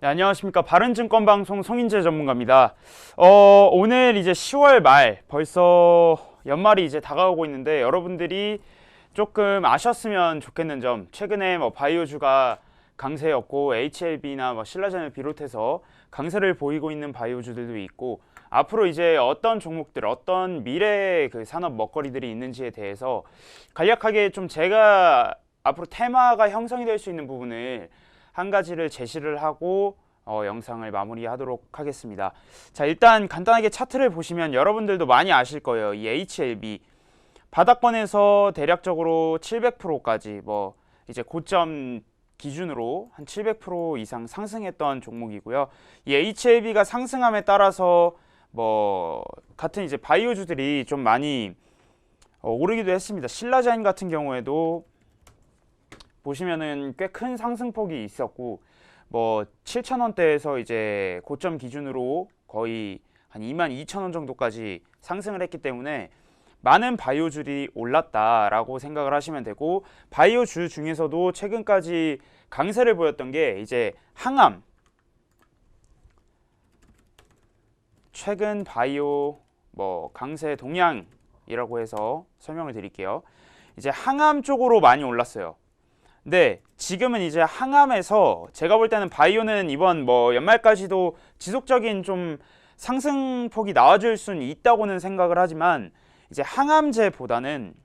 네, 안녕하십니까. 바른증권 방송 송인재 전문가입니다. 오늘 이제 10월 말 벌써 연말이 이제 다가오고 있는데 여러분들이 조금 아셨으면 좋겠는 점, 최근에 뭐 바이오주가 강세였고 HLB나 뭐 신라젠을 비롯해서 강세를 보이고 있는 바이오주들도 있고, 앞으로 이제 어떤 종목들, 어떤 미래의 그 산업 먹거리들이 있는지에 대해서 간략하게 좀 제가 앞으로 테마가 형성이 될 수 있는 부분을 한 가지를 제시를 하고 영상을 마무리하도록 하겠습니다. 자, 일단 간단하게 차트를 보시면 여러분들도 많이 아실 거예요. 이 HLB 바닥권에서 대략적으로 700%까지 뭐 이제 고점 기준으로 한 700% 이상 상승했던 종목이고요. 이 HLB가 상승함에 따라서 뭐 같은 이제 바이오주들이 좀 많이 오르기도 했습니다. 신라젠 같은 경우에도 보시면은 꽤 큰 상승폭이 있었고, 뭐 7,000원대에서 이제 고점 기준으로 거의 한 22,000원 정도까지 상승을 했기 때문에 많은 바이오주들이 올랐다라고 생각을 하시면 되고, 바이오주 중에서도 최근까지 강세를 보였던 게 이제 항암, 최근 바이오 뭐 강세 동향이라고 해서 설명을 드릴게요. 이제 항암 쪽으로 많이 올랐어요. 네, 지금은 이제 항암에서 제가 볼 때는 바이오는 이번 뭐 연말까지도 지속적인 좀 상승폭이 나와줄 수는 있다고는 생각을 하지만, 이제 항암제보다는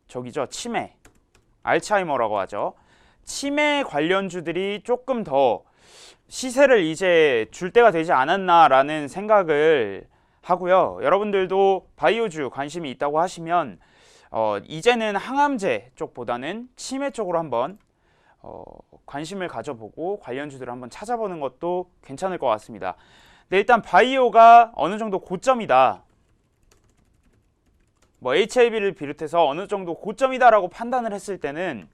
저기죠, 치매, 알츠하이머라고 하죠. 치매 관련주들이 조금 더 시세를 이제 줄 때가 되지 않았나라는 생각을 하고요. 여러분들도 바이오주 관심이 있다고 하시면 이제는 항암제 쪽보다는 치매 쪽으로 한번 관심을 가져보고 관련주들을 한번 찾아보는 것도 괜찮을 것 같습니다. 네, 일단 바이오가 어느 정도 고점이다, 뭐 HLB를 비롯해서 어느 정도 고점이다라고 판단을 했을 때는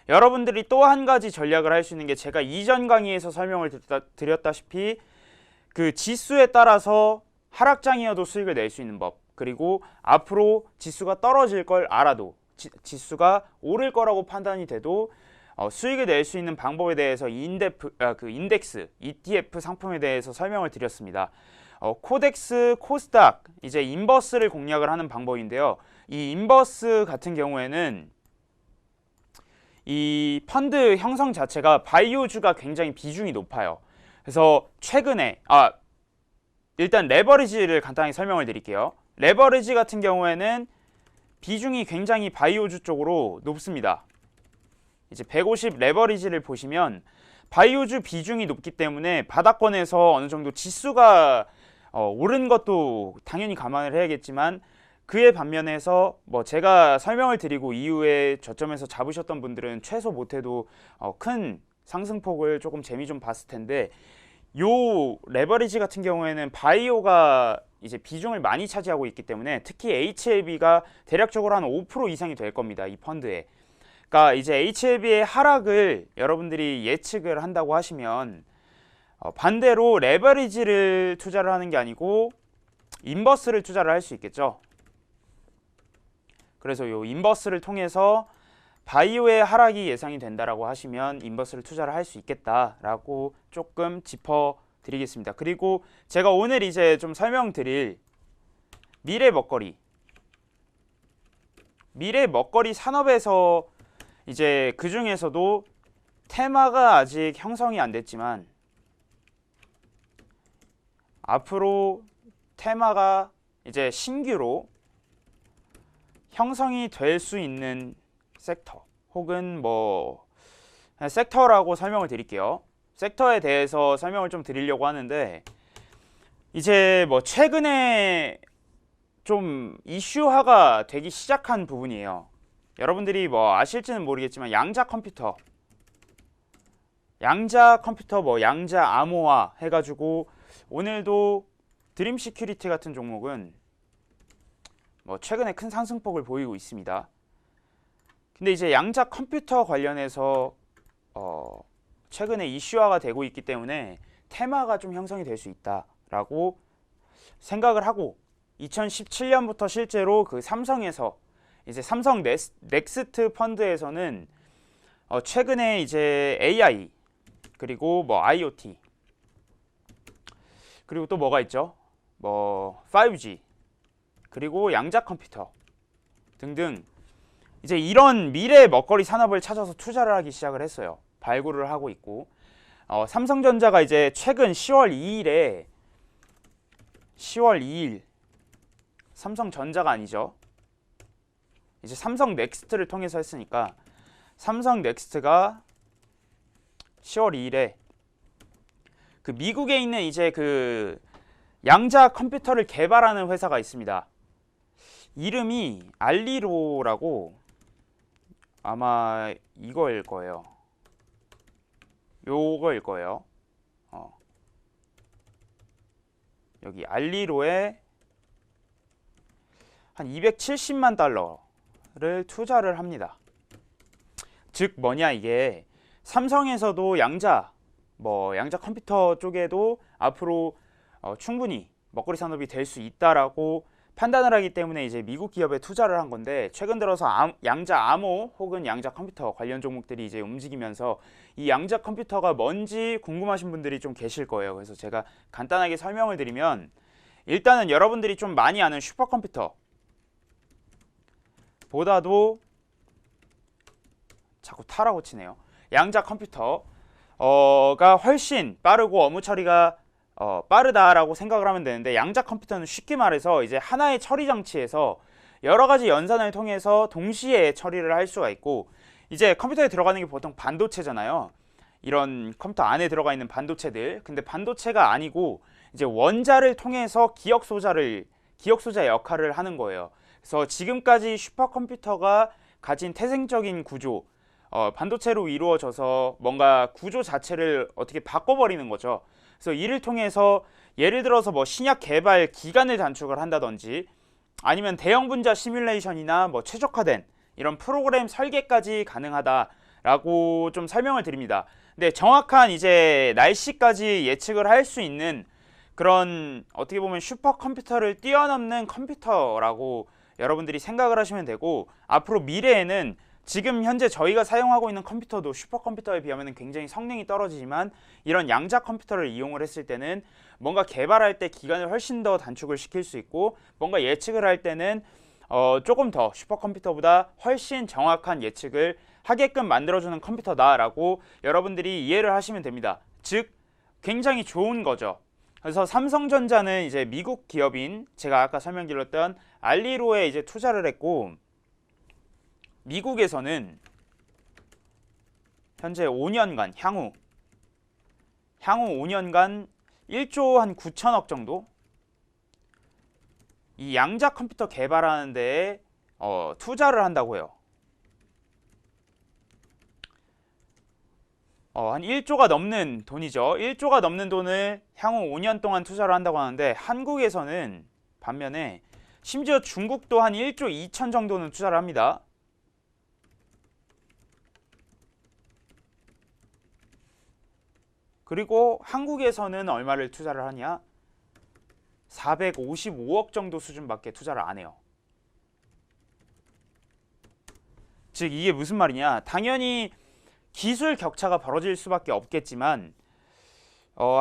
여러분들이 또 한 가지 전략을 할 수 있는 게, 제가 이전 강의에서 설명을 드렸다시피 그 지수에 따라서 하락장이어도 수익을 낼 수 있는 법, 그리고 앞으로 지수가 떨어질 걸 알아도 지수가 오를 거라고 판단이 돼도 수익을 낼 수 있는 방법에 대해서 인덱스, ETF 상품에 대해서 설명을 드렸습니다. 코덱스, 코스닥, 이제 인버스를 공략을 하는 방법인데요. 이 인버스 같은 경우에는 이 펀드 형성 자체가 바이오주가 굉장히 비중이 높아요. 그래서 최근에 일단 레버리지를 간단히 설명을 드릴게요. 레버리지 같은 경우에는 비중이 굉장히 바이오주 쪽으로 높습니다. 이제 150 레버리지를 보시면 바이오주 비중이 높기 때문에 바닥권에서 어느 정도 지수가 오른 것도 당연히 감안을 해야겠지만, 그에 반면에서 뭐 제가 설명을 드리고 이후에 저점에서 잡으셨던 분들은 최소 못해도 큰 상승폭을 조금 재미 좀 봤을 텐데, 요 레버리지 같은 경우에는 바이오가 이제 비중을 많이 차지하고 있기 때문에 특히 HLB가 대략적으로 한 5% 이상이 될 겁니다, 이 펀드에. 그러니까 이제 HLB의 하락을 여러분들이 예측을 한다고 하시면 반대로 레버리지를 투자를 하는 게 아니고 인버스를 투자를 할 수 있겠죠. 그래서 요 인버스를 통해서 바이오의 하락이 예상이 된다라고 하시면 인버스를 투자를 할 수 있겠다라고 조금 짚어드리겠습니다. 그리고 제가 오늘 이제 좀 설명드릴 미래 먹거리 산업에서 이제 그 중에서도 테마가 아직 형성이 안 됐지만 앞으로 테마가 이제 신규로 형성이 될 수 있는 섹터, 혹은 뭐 섹터라고 설명을 드릴게요. 섹터에 대해서 설명을 좀 드리려고 하는데, 이제 뭐 최근에 좀 이슈화가 되기 시작한 부분이에요. 여러분들이 뭐 아실지는 모르겠지만 양자 컴퓨터 뭐 양자 암호화 해가지고 오늘도 드림 시큐리티 같은 종목은 뭐 최근에 큰 상승폭을 보이고 있습니다. 근데 이제 양자 컴퓨터 관련해서 최근에 이슈화가 되고 있기 때문에 테마가 좀 형성이 될 수 있다라고 생각을 하고, 2017년부터 실제로 그 삼성에서 이제 삼성 넥스트 펀드에서는 최근에 이제 AI 그리고 뭐 IoT 그리고 또 뭐가 있죠? 뭐 5G 그리고 양자 컴퓨터 등등 이제 이런 미래 먹거리 산업을 찾아서 투자를 하기 시작을 했어요. 발굴을 하고 있고 삼성전자가 이제 최근 10월 2일 삼성전자가 아니죠. 이제 삼성 넥스트를 통해서 했으니까 삼성 넥스트가 10월 2일에 그 미국에 있는 이제 그 양자 컴퓨터를 개발하는 회사가 있습니다. 이름이 알리로라고 아마 이거일 거예요. 요거일 거예요. 여기 알리로에 한 270만 달러를 투자를 합니다. 즉 뭐냐 이게 삼성에서도 양자 컴퓨터 쪽에도 앞으로 충분히 먹거리 산업이 될 수 있다라고 판단을 하기 때문에 이제 미국 기업에 투자를 한 건데 최근 들어서 양자 암호 혹은 양자 컴퓨터 관련 종목들이 이제 움직이면서 이 양자 컴퓨터가 뭔지 궁금하신 분들이 좀 계실 거예요. 그래서 제가 간단하게 설명을 드리면 일단은 여러분들이 좀 많이 아는 슈퍼컴퓨터 보다도 자꾸 타라고 치네요. 양자 컴퓨터가 훨씬 빠르고 업무 처리가 빠르다라고 생각을 하면 되는데 양자 컴퓨터는 쉽게 말해서 이제 하나의 처리 장치에서 여러 가지 연산을 통해서 동시에 처리를 할 수가 있고 이제 컴퓨터에 들어가는 게 보통 반도체잖아요. 이런 컴퓨터 안에 들어가 있는 반도체들. 근데 반도체가 아니고 이제 원자를 통해서 기억소자의 역할을 하는 거예요. 그래서 지금까지 슈퍼컴퓨터가 가진 태생적인 구조, 반도체로 이루어져서 뭔가 구조 자체를 어떻게 바꿔버리는 거죠. 그래서 이를 통해서 예를 들어서 뭐 신약 개발 기간을 단축을 한다든지 아니면 대형 분자 시뮬레이션이나 뭐 최적화된 이런 프로그램 설계까지 가능하다라고 좀 설명을 드립니다. 근데 정확한 이제 날씨까지 예측을 할 수 있는 그런 어떻게 보면 슈퍼컴퓨터를 뛰어넘는 컴퓨터라고 여러분들이 생각을 하시면 되고 앞으로 미래에는 지금 현재 저희가 사용하고 있는 컴퓨터도 슈퍼컴퓨터에 비하면 굉장히 성능이 떨어지지만 이런 양자 컴퓨터를 이용을 했을 때는 뭔가 개발할 때 기간을 훨씬 더 단축을 시킬 수 있고 뭔가 예측을 할 때는 조금 더 슈퍼컴퓨터보다 훨씬 정확한 예측을 하게끔 만들어주는 컴퓨터다라고 여러분들이 이해를 하시면 됩니다. 즉 굉장히 좋은 거죠. 그래서 삼성전자는 이제 미국 기업인 제가 아까 설명드렸던 알리로에 이제 투자를 했고 미국에서는 현재 5년간 향후 5년간 1조 한 9천억 정도 이 양자 컴퓨터 개발하는 데에 투자를 한다고 해요. 한 1조가 넘는 돈이죠. 1조가 넘는 돈을 향후 5년 동안 투자를 한다고 하는데 한국에서는 반면에 심지어 중국도 한 1조 2천 정도는 투자를 합니다. 그리고 한국에서는 얼마를 투자를 하냐? 455억 정도 수준밖에 투자를 안 해요. 즉 이게 무슨 말이냐? 당연히 기술 격차가 벌어질 수밖에 없겠지만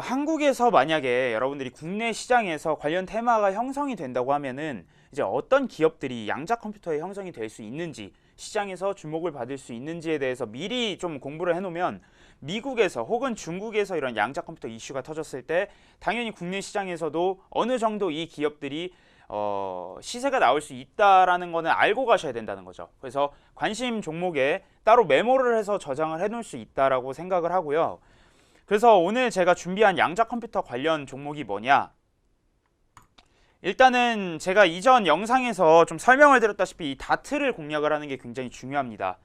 한국에서 만약에 여러분들이 국내 시장에서 관련 테마가 형성이 된다고 하면은 이제 어떤 기업들이 양자 컴퓨터에 형성이 될 수 있는지 시장에서 주목을 받을 수 있는지에 대해서 미리 좀 공부를 해놓으면 미국에서 혹은 중국에서 이런 양자 컴퓨터 이슈가 터졌을 때 당연히 국내 시장에서도 어느 정도 이 기업들이 시세가 나올 수 있다라는 거는 알고 가셔야 된다는 거죠. 그래서 관심 종목에 따로 메모를 해서 저장을 해놓을 수 있다라고 생각을 하고요. 그래서 오늘 제가 준비한 양자 컴퓨터 관련 종목이 뭐냐? 일단은 제가 이전 영상에서 좀 설명을 드렸다시피 이 다트를 공략을 하는 게 굉장히 중요합니다.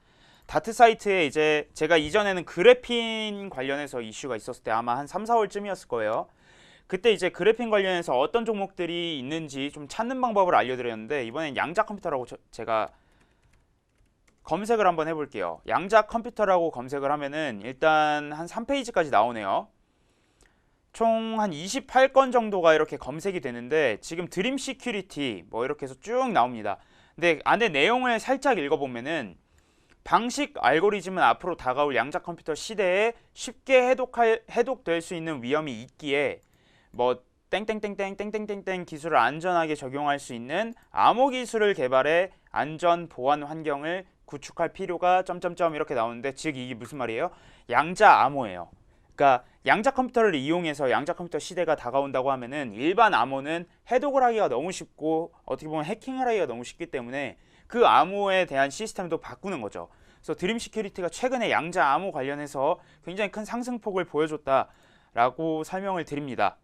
다트 사이트에 이제 제가 이전에는 그래핀 관련해서 이슈가 있었을 때 아마 한 3, 4월쯤이었을 거예요. 그때 이제 그래핀 관련해서 어떤 종목들이 있는지 좀 찾는 방법을 알려드렸는데 이번엔 양자 컴퓨터라고 제가 검색을 한번 해볼게요. 양자 컴퓨터라고 검색을 하면은 일단 한 3페이지까지 나오네요. 총 한 28건 정도가 이렇게 검색이 되는데 지금 드림 시큐리티 뭐 이렇게 해서 쭉 나옵니다. 근데 안에 내용을 살짝 읽어보면은 방식 알고리즘은 앞으로 다가올 양자 컴퓨터 시대에 쉽게 해독될 수 있는 위험이 있기에 뭐 땡땡땡땡 기술을 안전하게 적용할 수 있는 암호 기술을 개발해 안전 보안 환경을 구축할 필요가 점점점 이렇게 나오는데, 즉 이게 무슨 말이에요? 양자 암호예요. 그러니까 양자 컴퓨터를 이용해서 양자 컴퓨터 시대가 다가온다고 하면은 일반 암호는 해독을 하기가 너무 쉽고 어떻게 보면 해킹을 하기가 너무 쉽기 때문에 그 암호에 대한 시스템도 바꾸는 거죠. 그래서 드림 시큐리티가 최근에 양자 암호 관련해서 굉장히 큰 상승폭을 보여줬다라고 설명을 드립니다.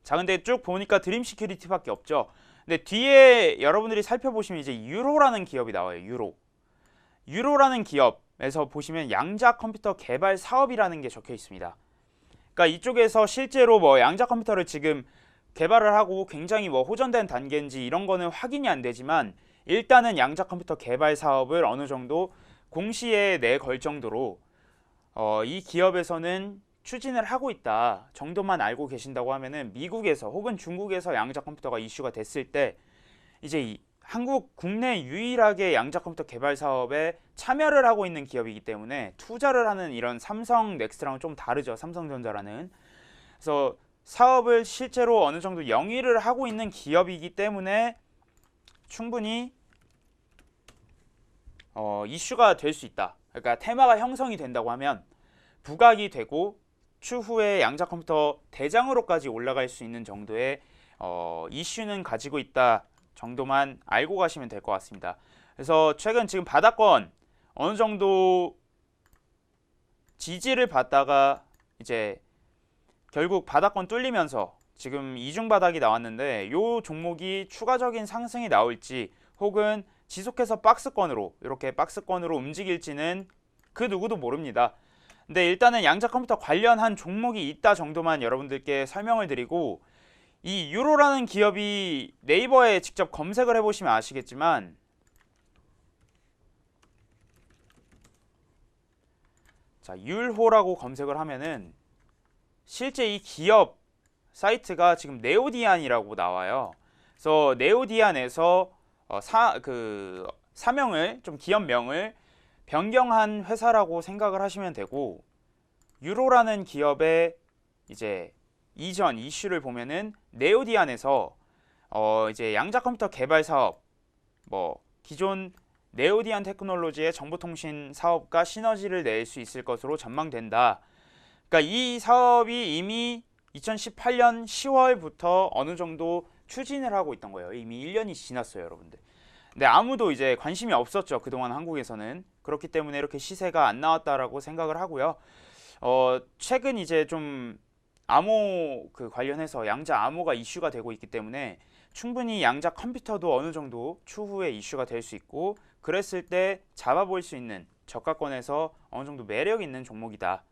자, 근데 쭉 보니까 드림 시큐리티밖에 없죠. 근데 뒤에 여러분들이 살펴보시면 이제 유로라는 기업이 나와요. 유로라는 기업에서 보시면 양자 컴퓨터 개발 사업이라는 게 적혀 있습니다. 그러니까 이쪽에서 실제로 뭐 양자 컴퓨터를 지금 개발을 하고 굉장히 뭐 호전된 단계인지 이런 거는 확인이 안 되지만, 일단은 양자 컴퓨터 개발 사업을 어느 정도 공시에 내걸 정도로 이 기업에서는 추진을 하고 있다 정도만 알고 계신다고 하면은, 미국에서 혹은 중국에서 양자 컴퓨터가 이슈가 됐을 때 이제 한국 국내 유일하게 양자 컴퓨터 개발 사업에 참여를 하고 있는 기업이기 때문에 투자를 하는 이런 삼성 넥스트랑은 좀 다르죠. 삼성전자라는. 그래서 사업을 실제로 어느 정도 영위를 하고 있는 기업이기 때문에 충분히 이슈가 될 수 있다. 그러니까 테마가 형성이 된다고 하면 부각이 되고 추후에 양자 컴퓨터 대장으로까지 올라갈 수 있는 정도의 이슈는 가지고 있다 정도만 알고 가시면 될 것 같습니다. 그래서 최근 지금 바닥권 어느 정도 지지를 받다가 이제 결국 바닥권 뚫리면서 지금 이중 바닥이 나왔는데, 이 종목이 추가적인 상승이 나올지 혹은 지속해서 이렇게 박스권으로 움직일지는 그 누구도 모릅니다. 근데 일단은 양자 컴퓨터 관련한 종목이 있다 정도만 여러분들께 설명을 드리고, 이 유로라는 기업이 네이버에 직접 검색을 해보시면 아시겠지만, 자, 율호라고 검색을 하면은 실제 이 기업 사이트가 지금 네오디안이라고 나와요. 그래서 네오디안에서 사명을 좀 기업명을 변경한 회사라고 생각을 하시면 되고, 유로라는 기업의 이제 이전 이슈를 보면은 네오디안에서 이제 양자 컴퓨터 개발 사업, 뭐 기존 네오디안 테크놀로지의 정보통신 사업과 시너지를 낼 수 있을 것으로 전망된다. 그러니까 이 사업이 이미 2018년 10월부터 어느 정도 추진을 하고 있던 거예요. 이미 1년이 지났어요, 여러분들. 근데 아무도 이제 관심이 없었죠, 그동안 한국에서는. 그렇기 때문에 이렇게 시세가 안 나왔다라고 생각을 하고요. 최근 이제 좀 암호 관련해서 양자 암호가 이슈가 되고 있기 때문에 충분히 양자 컴퓨터도 어느 정도 추후에 이슈가 될 수 있고, 그랬을 때 잡아볼 수 있는 저가권에서 어느 정도 매력 있는 종목이다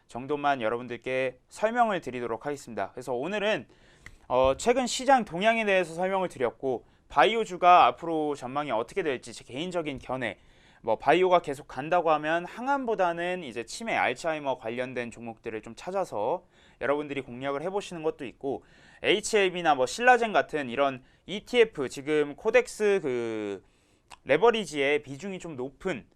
정도만 여러분들께 설명을 드리도록 하겠습니다. 그래서 오늘은 최근 시장 동향에 대해서 설명을 드렸고, 바이오주가 앞으로 전망이 어떻게 될지 제 개인적인 견해, 뭐 바이오가 계속 간다고 하면 항암보다는 이제 치매, 알츠하이머 관련된 종목들을 좀 찾아서 여러분들이 공략을 해보시는 것도 있고, HLB나 뭐 신라젠 같은 이런 ETF, 지금 코덱스 레버리지의 비중이 좀 높은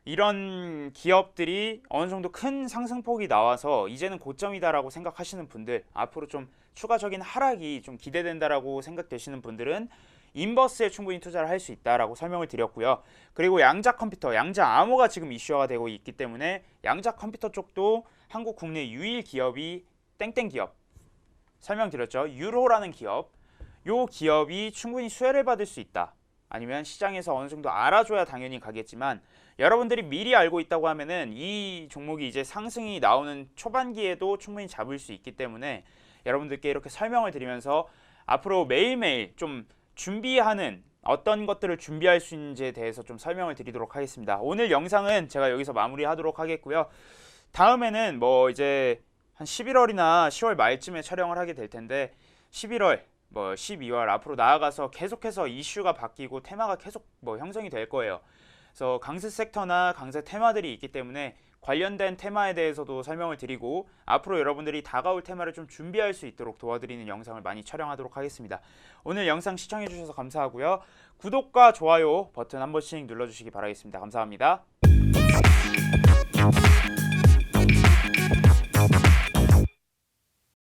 이런 기업들이 어느 정도 큰 상승폭이 나와서 이제는 고점이다라고 생각하시는 분들, 앞으로 좀 추가적인 하락이 좀 기대된다라고 생각되시는 분들은 인버스에 충분히 투자를 할 수 있다라고 설명을 드렸고요. 그리고 양자 컴퓨터, 양자 암호가 지금 이슈화가 되고 있기 때문에 양자 컴퓨터 쪽도 한국 국내 유일 기업이 땡땡 기업 설명드렸죠. 유로라는 기업, 요 기업이 충분히 수혜를 받을 수 있다. 아니면 시장에서 어느 정도 알아줘야 당연히 가겠지만, 여러분들이 미리 알고 있다고 하면은 이 종목이 이제 상승이 나오는 초반기에도 충분히 잡을 수 있기 때문에 여러분들께 이렇게 설명을 드리면서 앞으로 매일매일 좀 준비하는, 어떤 것들을 준비할 수 있는지에 대해서 좀 설명을 드리도록 하겠습니다. 오늘 영상은 제가 여기서 마무리하도록 하겠고요. 다음에는 뭐 이제 한 11월이나 10월 말쯤에 촬영을 하게 될 텐데, 11월, 뭐 12월 앞으로 나아가서 계속해서 이슈가 바뀌고 테마가 계속 뭐 형성이 될 거예요. 그래서 강세 섹터나 강세 테마들이 있기 때문에 관련된 테마에 대해서도 설명을 드리고 앞으로 여러분들이 다가올 테마를 좀 준비할 수 있도록 도와드리는 영상을 많이 촬영하도록 하겠습니다. 오늘 영상 시청해주셔서 감사하고요. 구독과 좋아요 버튼 한 번씩 눌러주시기 바라겠습니다. 감사합니다.